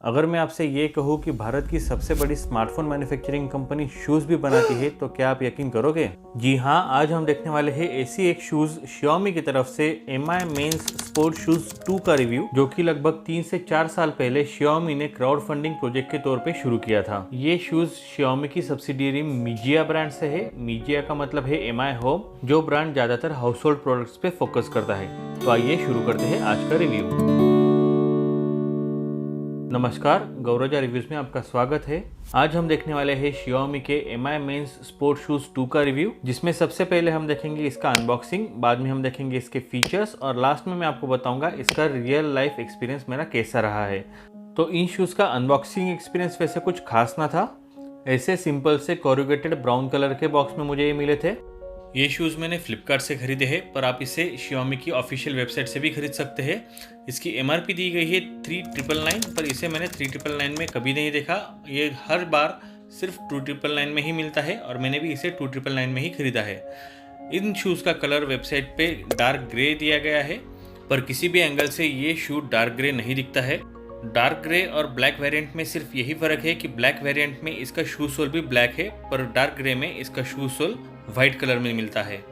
अगर मैं आपसे ये कहूँ कि भारत की सबसे बड़ी स्मार्टफोन मैन्युफैक्चरिंग कंपनी शूज़ भी बनाती है तो क्या आप यकीन करोगे? जी हाँ, आज हम देखने वाले हैं ऐसी एक शूज़ Xiaomi की तरफ से MI मेंस स्पोर्ट शूज़ 2 का रिव्यू, जो कि लगभग 3 से 4 साल पहले Xiaomi ने क्राउड फंडिंग प्रोजेक्ट के तौर पे शुरू किया था। ये शूज़ Xiaomi की सब्सिडियरी मीजिया ब्रांड से है। मीजिया का मतलब है MI होम, जो ब्रांड ज़्यादातर हाउस होल्ड प्रोडक्ट्स पे फोकस करता है। तो आइए शुरू करते हैं आज का रिव्यू। नमस्कार, गौरजा रिव्यूज़ में आपका स्वागत है। आज हम देखने वाले हैं Xiaomi के MI मेंस स्पोर्ट शूज़ 2 का रिव्यू, जिसमें सबसे पहले हम देखेंगे इसका अनबॉक्सिंग, बाद में हम देखेंगे इसके फीचर्स और लास्ट में मैं आपको बताऊंगा इसका रियल लाइफ एक्सपीरियंस मेरा कैसा रहा है। तो इन शूज़ का अनबॉक्सिंग एक्सपीरियंस वैसे कुछ खास ना था। ऐसे सिंपल से कोरुगेटेड ब्राउन कलर के बॉक्स में मुझे ये मिले थे। ये शूज़ मैंने फ्लिपकार्ट से खरीदे हैं, पर आप इसे Xiaomi की ऑफिशियल वेबसाइट से भी खरीद सकते हैं। इसकी MRP दी गई है 3999, पर इसे मैंने 3999 में कभी नहीं देखा। ये हर बार सिर्फ 2999 में ही मिलता है और मैंने भी इसे 2999 में ही खरीदा है। इन शूज़ का कलर वेबसाइट पे डार्क ग्रे दिया गया है, पर किसी भी एंगल से ये शू डार्क ग्रे नहीं दिखता है। डार्क ग्रे और ब्लैक वेरिएंट में सिर्फ यही फ़र्क है कि ब्लैक वेरिएंट में इसका शू सोल भी ब्लैक है, पर डार्क ग्रे में इसका शू सोल वाइट कलर में मिलता है।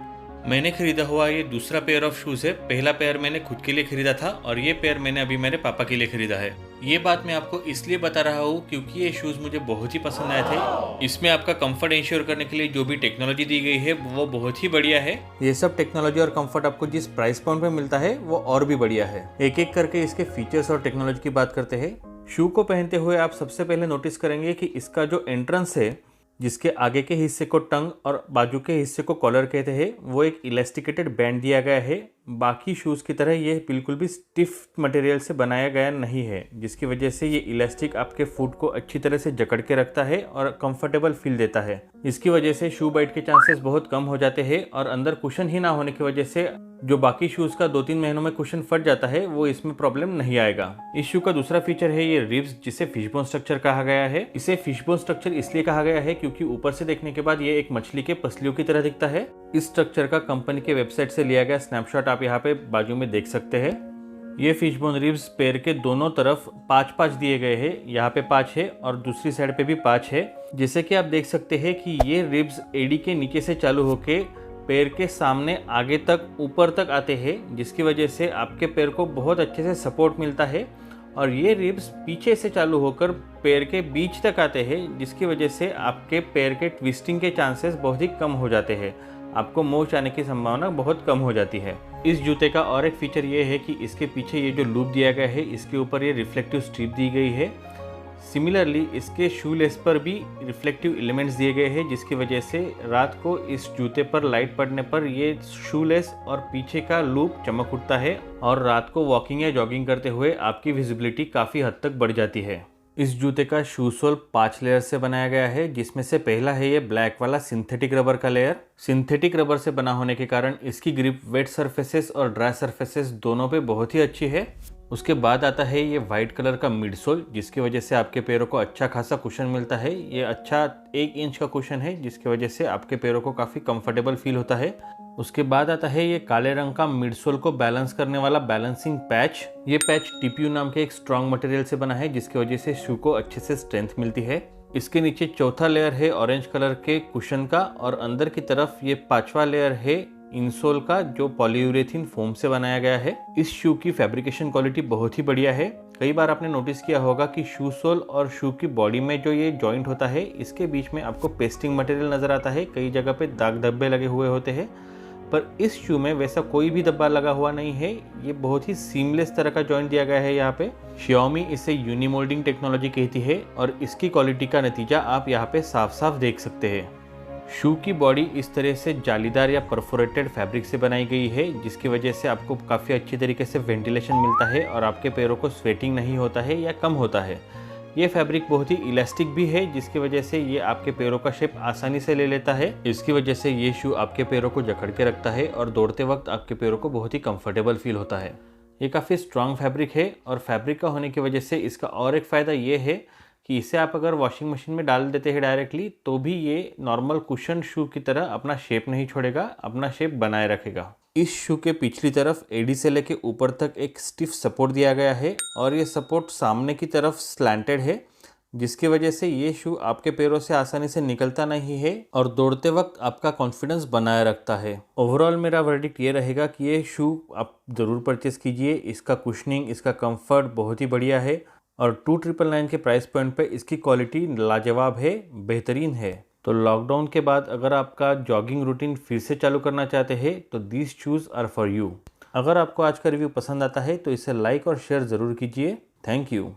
मैंने खरीदा हुआ ये दूसरा पेयर ऑफ शूज़ है। पहला पेयर मैंने खुद के लिए खरीदा था और ये पेयर मैंने अभी मेरे पापा के लिए खरीदा है। ये बात मैं आपको इसलिए बता रहा हूँ क्योंकि ये शूज़ मुझे बहुत ही पसंद आए थे। इसमें आपका कंफर्ट इंश्योर करने के लिए जो भी टेक्नोलॉजी दी गई है वो बहुत ही बढ़िया है। ये सब टेक्नोलॉजी और कंफर्ट आपको जिस प्राइस पॉइंट पे मिलता है वो और भी बढ़िया है। एक एक करके इसके फीचर्स और टेक्नोलॉजी की बात करते हैं। शू को पहनते हुए आप सबसे पहले नोटिस करेंगे कि इसका जो एंट्रेंस है, जिसके आगे के हिस्से को टंग और बाजू के हिस्से को कॉलर कहते हैं, वो एक इलास्टिकेटेड बैंड दिया गया है। बाकी शूज़ की तरह ये बिल्कुल भी स्टिफ मटेरियल से बनाया गया नहीं है, जिसकी वजह से ये इलास्टिक आपके फुट को अच्छी तरह से जकड़ के रखता है और कंफर्टेबल फील देता है। इसकी वजह से शू बाइट के चांसेस बहुत कम हो जाते हैं और अंदर कुशन ही ना होने की वजह से जो बाकी शूज़ का 2-3 महीनों में कुशन फट जाता है, वो इसमें प्रॉब्लम नहीं आएगा। इस शू का दूसरा फीचर है ये रिब्स, जिसे फिशबोन स्ट्रक्चर कहा गया है। इसे फिशबोन स्ट्रक्चर इसलिए कहा गया है क्योंकि ऊपर से देखने के बाद ये एक मछली के पसलियों की तरह दिखता है। इस स्ट्रक्चर का कंपनी के वेबसाइट से लिया गया स्नैपशॉट आप यहाँ पे बाजू में देख सकते हैं। ये फिशबोन रिब्स पैर के दोनों तरफ 5-5 दिए गए हैं। यहाँ पे 5 है और दूसरी साइड पे भी 5 है। जैसे कि आप देख सकते हैं कि ये रिब्स एडी के नीचे से चालू होके पैर के सामने आगे तक ऊपर तक आते हैं, जिसकी वजह से आपके पैर को बहुत अच्छे से सपोर्ट मिलता है। और ये रिब्स पीछे से चालू होकर पैर के बीच तक आते हैं, जिसकी वजह से आपके पैर के ट्विस्टिंग के चांसेस बहुत ही कम हो जाते हैं। आपको मोच आने की संभावना बहुत कम हो जाती है। इस जूते का और एक फीचर ये है कि इसके पीछे ये जो लूप दिया गया है, इसके ऊपर ये रिफ्लेक्टिव स्ट्रिप दी गई है। सिमिलरली इसके शू लेस पर भी रिफ्लेक्टिव एलिमेंट्स दिए गए हैं, जिसकी वजह से रात को इस जूते पर लाइट पड़ने पर ये शू लेस और पीछे का लूप चमक उठता है और रात को वॉकिंग या जॉगिंग करते हुए आपकी विजिबिलिटी काफ़ी हद तक बढ़ जाती है। इस जूते का शू सोल 5 लेयर से बनाया गया है, जिसमें से पहला है ये ब्लैक वाला सिंथेटिक रबर का लेयर। सिंथेटिक रबर से बना होने के कारण इसकी ग्रिप वेट सरफेसेस और ड्राई सरफेसेस दोनों पे बहुत ही अच्छी है। उसके बाद आता है ये वाइट कलर का मिड सोल, जिसकी वजह से आपके पैरों को अच्छा खासा कुशन मिलता है। ये अच्छा 1 इंच का कुशन है, जिसकी वजह से आपके पैरों को काफ़ी कंफर्टेबल फील होता है। उसके बाद आता है ये काले रंग का मिड सोल को बैलेंस करने वाला बैलेंसिंग पैच। ये पैच TPU नाम के एक स्ट्रॉन्ग मटेरियल से बना है, जिसकी वजह से शू को अच्छे से स्ट्रेंथ मिलती है। इसके नीचे चौथा लेयर है ऑरेंज कलर के कुशन का और अंदर की तरफ ये 5वां लेयर है इंसोल का, जो पॉलीयूरेथीन फोम से बनाया गया है। इस शू की फैब्रिकेशन क्वालिटी बहुत ही बढ़िया है। कई बार आपने नोटिस किया होगा कि शू सोल और शू की बॉडी में जो ये जॉइंट होता है, इसके बीच में आपको पेस्टिंग मटेरियल नजर आता है। कई जगह पे दाग धब्बे लगे हुए होते हैं, पर इस शू में वैसा कोई भी धब्बा लगा हुआ नहीं है। ये बहुत ही सीमलेस तरह का जॉइंट दिया गया है यहाँ पे। Xiaomi इसे यूनिमोल्डिंग टेक्नोलॉजी कहती है और इसकी क्वालिटी का नतीजा आप यहाँ पे साफ साफ देख सकते हैं। शू की बॉडी इस तरह से जालीदार या परफोरेटेड फैब्रिक से बनाई गई है, जिसकी वजह से आपको काफ़ी अच्छी तरीके से वेंटिलेशन मिलता है और आपके पैरों को स्वेटिंग नहीं होता है या कम होता है। ये फैब्रिक बहुत ही इलास्टिक भी है, जिसकी वजह से ये आपके पैरों का शेप आसानी से ले लेता है। इसकी वजह से ये शू आपके पैरों को जकड़ के रखता है और दौड़ते वक्त आपके पैरों को बहुत ही कंफर्टेबल फील होता है। ये काफ़ी स्ट्रांग फैब्रिक है और फैब्रिक का होने की वजह से इसका और एक फ़ायदा ये है कि इसे आप अगर वॉशिंग मशीन में डाल देते हैं डायरेक्टली, तो भी ये नॉर्मल कुशन शू की तरह अपना शेप नहीं छोड़ेगा, अपना शेप बनाए रखेगा। इस शू के पिछली तरफ एडी से लेके ऊपर तक एक स्टिफ सपोर्ट दिया गया है और ये सपोर्ट सामने की तरफ स्लैंटेड है, जिसकी वजह से ये शू आपके पैरों से आसानी से निकलता नहीं है और दौड़ते वक्त आपका कॉन्फिडेंस बनाए रखता है। ओवरऑल मेरा वर्डिक्ट ये रहेगा कि ये शू आप ज़रूर परचेस कीजिए। इसका कुशनिंग, इसका कंफर्ट बहुत ही बढ़िया है और 2999 के प्राइस पॉइंट पे इसकी क्वालिटी लाजवाब है, बेहतरीन है। तो लॉकडाउन के बाद अगर आपका जॉगिंग रूटीन फिर से चालू करना चाहते हैं तो these shoes are for you. अगर आपको आज का रिव्यू पसंद आता है तो इसे लाइक और शेयर ज़रूर कीजिए। Thank you.